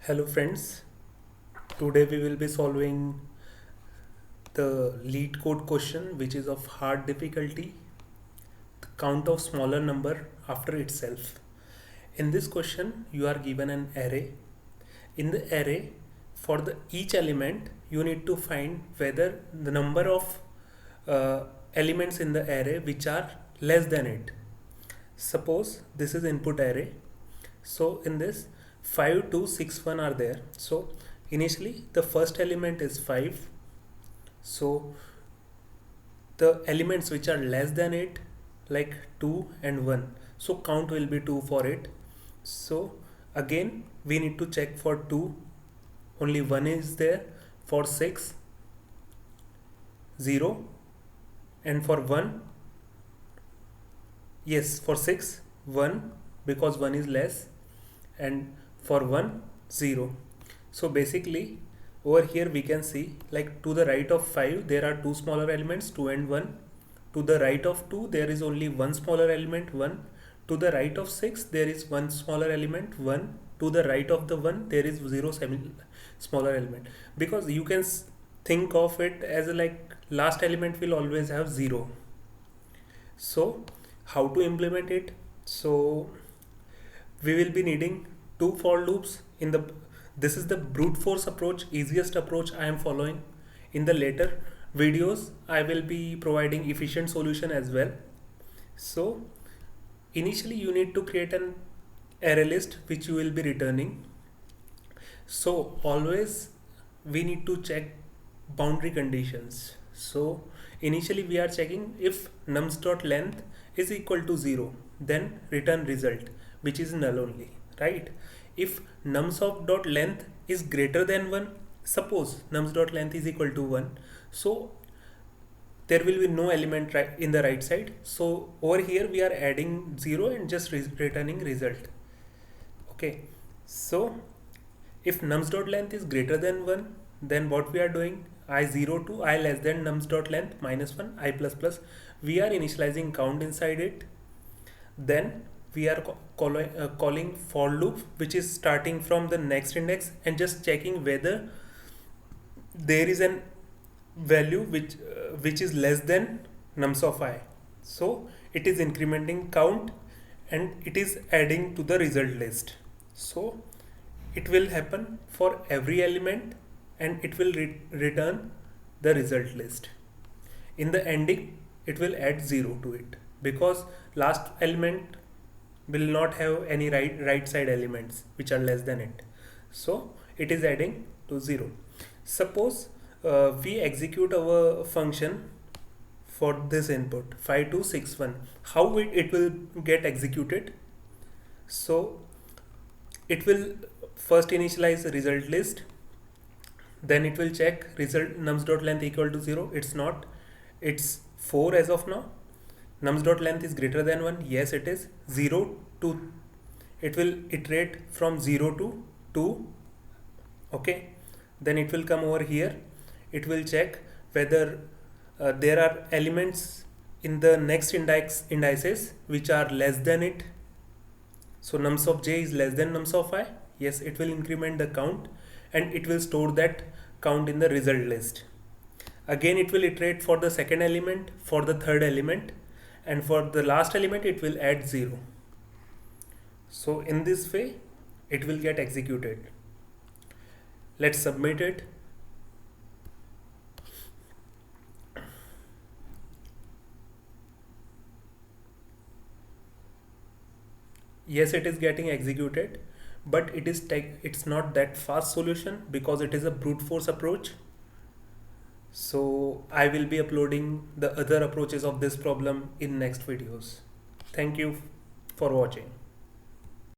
Hello friends, today we will be solving the lead code question which is of hard difficulty, the count of smaller number after itself. In this question you are given an array. In the array for each element you need to find whether the number of elements in the array which are less than it. Suppose this is input array. So in this 5, 2, 6, 1 are there. So initially the first element is 5. So the elements which are less than it like 2 and 1. So count will be 2 for it. So again we need to check for 2. Only 1 is there. For 6, 0. And for 1, yes, for 6, 1 because 1 is less. And for 1, 0. So basically over here we can see like to the right of 5 there are two smaller elements 2 and 1. To the right of 2 there is only one smaller element 1. To the right of 6 there is one smaller element 1. To the right of the 1 there is 0 smaller element, because you can think of it as like last element will always have 0. So how to implement it? So we will be needing two for loops in the this is the brute force approach, easiest approach I am following. In the later videos I will be providing efficient solution as well. So initially you need to create an array list which you will be returning. So always we need to check boundary conditions. So initially we are checking if nums.length is equal to 0, then return result which is null only, right? If nums.length is greater than 1, suppose nums.length is equal to 1, so there will be no element in the right side. So over here we are adding 0 and just returning result. Okay, so if nums.length is greater than 1, then what we are doing, I0 to I less than nums.length minus 1 I plus plus, we are initializing count inside it. Then we are calling for loop which is starting from the next index and just checking whether there is an value which is less than nums of I. So it is incrementing count and it is adding to the result list. So it will happen for every element and it will return the result list. In the ending it will add 0 to it because last element will not have any right side elements which are less than it. So it is adding to 0. Suppose we execute our function for this input 5261. How it will get executed? So it will first initialize the result list, then it will check result nums.length equal to 0. It's not, it's 4 as of now. Nums.length is greater than 1, yes it is. 0 to, it will iterate from 0 to 2. Okay, then it will come over here, it will check whether there are elements in the next indices which are less than it. So nums of j is less than nums of I, yes, it will increment the count and it will store that count in the result list. Again it will iterate for the second element, for the third element, and for the last element it will add 0. So in this way it will get executed. Let's submit it. Yes, it is getting executed, but it's not that fast solution because it is a brute force approach. So I will be uploading the other approaches of this problem in next videos. Thank you for watching.